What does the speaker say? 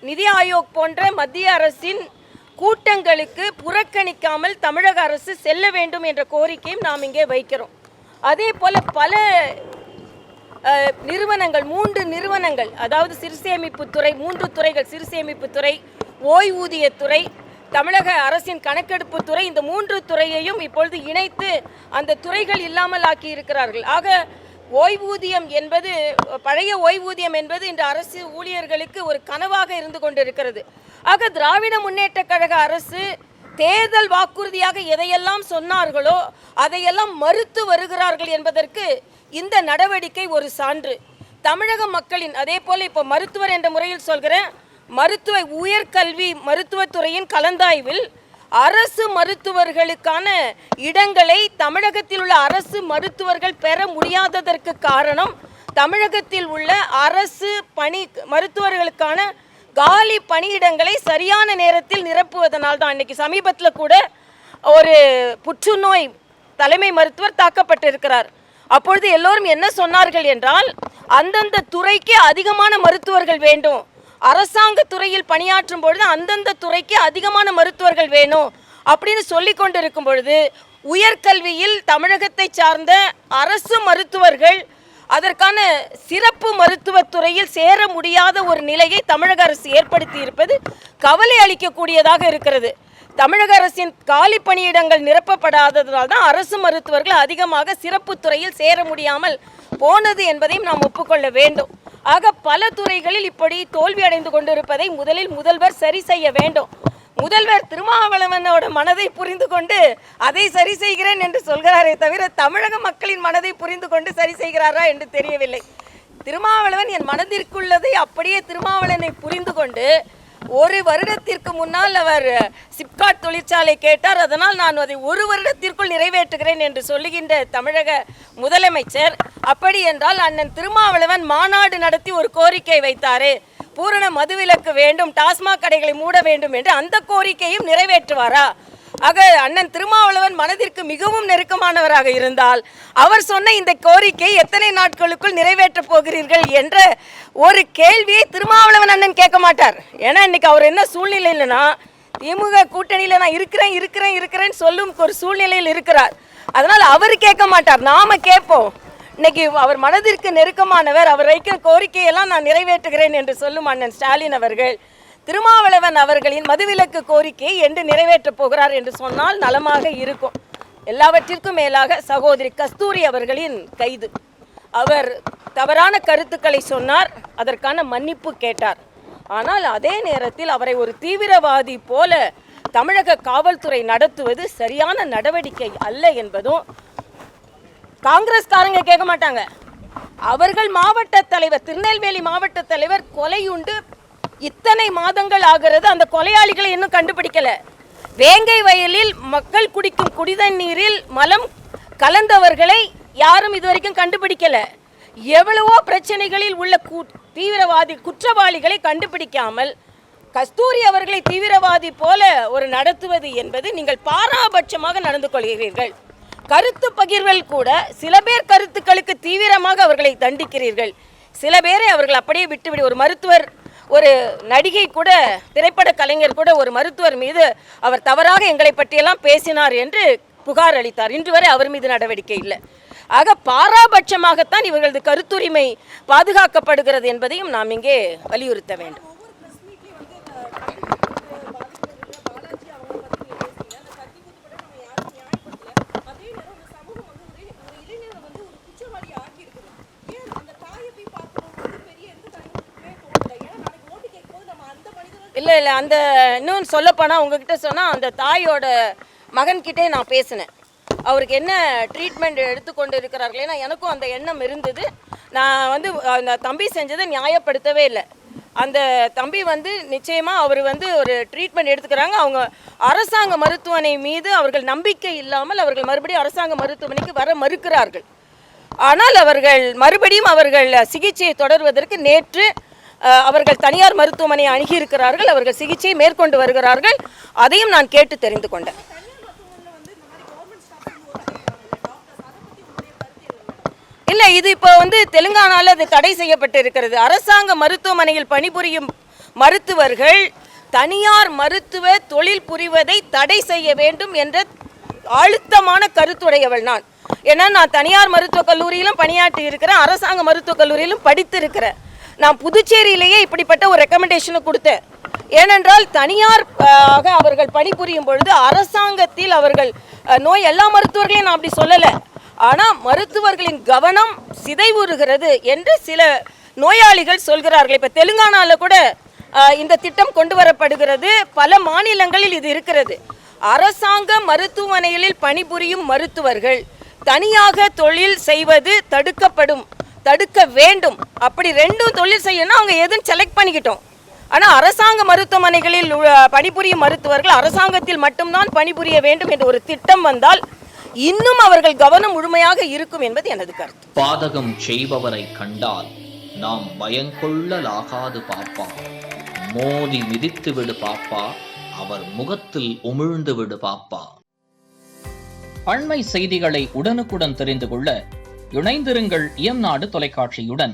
நிதி ஆயோக் போன்ற மத்திய அரசின் கூட்டங்களுக்கு புறக்கணிக்காமல் தமிழக அரசு செல்ல வேண்டும் என்ற கோரிக்கையும் நாம் இங்கே வைக்கிறோம். அதே போல் பல நிறுவனங்கள், 3 நிறுவனங்கள், அதாவது சிறுசேமிப்புத்துறை, 3 துறைகள், சிறுசேமிப்புத்துறை, ஓய்வூதியத்துறை, தமிழக அரசின் கணக்கெடுப்பு துறை, இந்த 3 துறையையும் இப்பொழுது இணைத்து அந்த துறைகள் இல்லாமல் ஆக்கி இருக்கிறார்கள். ஆக ஓய்வூதியம் என்பது, பழைய ஓய்வூதியம் என்பது இன்று அரசு ஊழியர்களுக்கு ஒரு கனவாக இருந்து கொண்டிருக்கிறது. ஆக திராவிட முன்னேற்ற கழக அரசு தேர்தல் வாக்குறுதியாக எதையெல்லாம் சொன்னார்களோ அதையெல்லாம் மறுத்து வருகிறார்கள் என்பதற்கு இந்த நடவடிக்கை ஒரு சான்று. தமிழக மக்களின், அதே போல் இப்போ மருத்துவர் என்ற முறையில் சொல்கிறேன், உயர்கல்வி மருத்துவத்துறையின் கலந்தாய்வில் அரசு மருத்துவர்களுக்கான இடங்களை தமிழகத்தில் உள்ள அரசு மருத்துவர்கள் பெற முடியாததற்கு காரணம் தமிழகத்தில் உள்ள அரசு மருத்துவர்களுக்கான காலி பணியிடங்களை சரியான நேரத்தில் நிரப்புவதனால் தான். இன்னைக்கு சமீபத்தில் கூட ஒரு புற்றுநோய் தலைமை மருத்துவர் தாக்கப்பட்டிருக்கிறார். அப்பொழுது எல்லோரும் என்ன சொன்னார்கள் என்றால், அந்தந்த துறைக்கு அதிகமான மருத்துவர்கள் வேண்டும், அரசாங்க துறையில் பணியாற்றும் பொழுது அந்தந்த துறைக்கு அதிகமான மருத்துவர்கள் வேணும் அப்படின்னு சொல்லி கொண்டிருக்கும் பொழுது, உயர்கல்வியில் தமிழகத்தை சார்ந்த அரசு மருத்துவர்கள் அதற்கான சிறப்பு மருத்துவத்துறையில் சேர முடியாத ஒரு நிலையை தமிழக அரசு ஏற்படுத்தி இருப்பது கவலை அளிக்கக்கூடியதாக இருக்கிறது. தமிழக அரசின் காலி பணியிடங்கள் நிரப்பப்படாததால் தான் அரசு மருத்துவர்கள் அதிகமாக சிறப்பு துறையில் சேர முடியாமல் போனது என்பதையும் நாம் ஒப்புக்கொள்ள வேண்டும். ஆக பல துறைகளில் இப்படி தோல்வி அடைந்து கொண்டிருப்பதை முதலில் முதல்வர் சரி செய்ய வேண்டும். முதல்வர் திருமாவளவனோட மனதை புரிந்து கொண்டு அதை சரி செய்கிறேன் என்று சொல்கிறாரே தவிர தமிழக மக்களின் மனதை புரிந்து கொண்டு சரி செய்கிறாரா என்று தெரியவில்லை. திருமாவளவன் என் மனதிற்குள்ளதை அப்படியே திருமாவளவனை புரிந்து கொண்டு, ஒரு வருடத்திற்கு முன்னால் அவர் சிப்காட் தொழிற்சாலை கேட்டார், அதனால் நான் அதை 1 வருடத்திற்குள் நிறைவேற்றுகிறேன் என்று சொல்லுகின்ற தமிழக முதலமைச்சர், அப்படி என்றால் அண்ணன் திருமாவளவன் மாநாடு நடத்தி ஒரு கோரிக்கை வைத்தாரே, பூரண மதுவிலக்கு வேண்டும், டாஸ்மாக் கடைகளை மூட வேண்டும் என்று, அந்த கோரிக்கையும் நிறைவேற்றுவாரா? ஆக அண்ணன் திருமாவளவன் மனதிற்கு மிகவும் நெருக்கமானவராக இருந்தால் அவர் சொன்ன இந்த கோரிக்கை எத்தனை நாட்களுக்குள் நிறைவேற்றப் போகிறீர்கள் என்ற ஒரு கேள்வியை திருமாவளவன் அண்ணன் கேட்க மாட்டார். ஏன்னா இன்னைக்கு அவர் என்ன சூழ்நிலையிலனா, திமுக கூட்டணியில் நான் இருக்கிறேன்னு சொல்லும் ஒரு சூழ்நிலையில் இருக்கிறார். அதனால் அவர் கேட்க மாட்டார், நாம கேட்போம். இன்னைக்கு அவர் மனதிற்கு நெருக்கமானவர், அவர் வைக்கிற கோரிக்கையெல்லாம் நான் நிறைவேற்றுகிறேன் என்று சொல்லும் அண்ணன் ஸ்டாலின் அவர்கள் திருமாவளவன் அவர்களின் மதுவிலக்கு கோரிக்கையை என்று நிறைவேற்றப் போகிறார் என்று சொன்னால் நலமாக இருக்கும். எல்லாவற்றிற்கும் மேலாக சகோதரி கஸ்தூரி அவர்களின் கைது, அவர் தவறான கருத்துக்களை சொன்னார், அதற்கான மன்னிப்பு கேட்டார். ஆனால் அதே நேரத்தில் அவரை ஒரு தீவிரவாதி போல தமிழக காவல்துறை நடத்துவது சரியான நடவடிக்கை அல்ல என்பதும் காங்கிரஸ்காரங்க கேட்க மாட்டாங்க. அவர்கள் மாவட்ட தலைவர், திருநெல்வேலி மாவட்ட தலைவர் கொலையுண்டு இத்தனை மாதங்கள் ஆகிறது, அந்த கொலையாளிகளை இன்னும் கண்டுபிடிக்கல. வேங்கை வயலில் மக்கள் குடிக்கும் குடிதண்ணீரில் மலம் கலந்தவர்களை யாரும் இதுவரைக்கும் கண்டுபிடிக்கல. எவ்வளவோ பிரச்சனைகளில் உள்ள தீவிரவாதி குற்றவாளிகளை கண்டுபிடிக்காமல் கஸ்தூரி அவர்களை தீவிரவாதி போல ஒரு நடத்துவது என்பது நீங்கள் பாராபட்சமாக நடந்து கொள்கிறீர்கள். கருத்து பகிர்வில் கூட சில பேர் கருத்துக்களுக்கு தீவிரமாக அவர்களை தண்டிக்கிறீர்கள், சில பேரை அவர்கள் அப்படியே விட்டுவிடு. ஒரு மருத்துவர், ஒரு நடிகை கூட, திரைப்பட கலைஞர் கூட ஒரு மருத்துவர் மீது அவர் தவறாக எங்களை பற்றியெல்லாம் பேசினார் என்று புகார் அளித்தார். இன்று வரை அவர் மீது நடவடிக்கை இல்லை. ஆக பாராபட்சமாகத்தான் இவர்களது கருத்துரிமை பாதுகாக்கப்படுகிறது என்பதையும் நாம் இங்கே வலியுறுத்த வேண்டும். இல்லை அந்த இன்னும் சொல்லப்போனால் உங்ககிட்ட சொன்னால், அந்த தாயோட மகன்கிட்டே நான் பேசினேன், அவருக்கு என்ன ட்ரீட்மெண்ட் எடுத்துக்கொண்டு இருக்கிறார்கள். ஏன்னா எனக்கும் அந்த எண்ணம் இருந்தது. நான் அந்த தம்பி செஞ்சதை நியாயப்படுத்தவே இல்லை. அந்த தம்பி நிச்சயமாக அவர் ஒரு ட்ரீட்மெண்ட் எடுத்துக்கிறாங்க. அவங்க அரசாங்க மருத்துவமனை மீது அவர்கள் நம்பிக்கை இல்லாமல் அவர்கள் மறுபடியும் அரசாங்க மருத்துவமனைக்கு வர மறுக்கிறார்கள். ஆனால் அவர்கள் மறுபடியும் சிகிச்சையை தொடர்வதற்கு நேற்று அவர்கள் தனியார் மருத்துவமனையை அணுகியிருக்கிறார்கள். அவர்கள் சிகிச்சை மேற்கொண்டு வருகிறார்கள். அதையும் நான் கேட்டு தெரிந்து கொண்டேன். இல்லை, இது இப்போ தெலுங்கானாவில் அது தடை செய்யப்பட்டு இருக்கிறது. அரசாங்க மருத்துவமனையில் பணிபுரியும் மருத்துவர்கள் தனியார் மருத்துவ தொழில் புரிவதை தடை செய்ய வேண்டும் என்ற அழுத்தமான கருத்துடையவள் நான். ஏன்னா நான் தனியார் மருத்துவக் கல்லூரியிலும் பணியாற்றி இருக்கிறேன், அரசாங்க மருத்துவக் கல்லூரியிலும் படித்து இருக்கிறேன். நான் புதுச்சேரியிலேயே இப்படிப்பட்ட ஒரு ரெக்கமெண்டேஷனை கொடுத்தேன். ஏனென்றால் தனியார் அவர்கள் பணிபுரியும் பொழுது அரசாங்கத்தில் அவர்கள் நோய் எல்லா மருத்துவர்களையும் நான் அப்படி சொல்லலை, ஆனால் மருத்துவர்களின் கவனம் சிதைவுறுகிறது என்று சில நோயாளிகள் சொல்கிறார்கள். இப்போ தெலுங்கானாவில் கூட இந்த திட்டம் கொண்டு வரப்படுகிறது, பல மாநிலங்களில் இது இருக்கிறது. அரசாங்க மருத்துவமனைகளில் பணிபுரியும் மருத்துவர்கள் தனியாக தொழில் செய்வது தடுக்க வேண்டும். அப்படி ரெண்டும் தொழில் செய்யணும்னா அவங்க எதுன்னு செலக்ட் பண்ணிக்கிட்டோம். ஆனால் அரசாங்க மருத்துவமனைகளில் பணிபுரியும் மருத்துவர்கள் அரசாங்கத்தில் மட்டும்தான் பணிபுரிய வேண்டும் என்ற ஒரு திட்டம் வந்தால் இன்னும் அவர்கள் கவனம் முழுமையாக இருக்கும் என்பது எனது கருத்து. பாதகம் செய்பவரை கண்டால் நாம் பயங்கொள்ளலாகாது பாப்பா, மோதி மிதித்து விடு பாப்பா, அவர் முகத்தில் உமிழ்ந்து விடு பாப்பா. அண்மை செய்திகளை உடனுக்குடன் தெரிந்து கொள்ள இணைந்திருங்கள் இயம்நாடு தொலைக்காட்சியுடன்.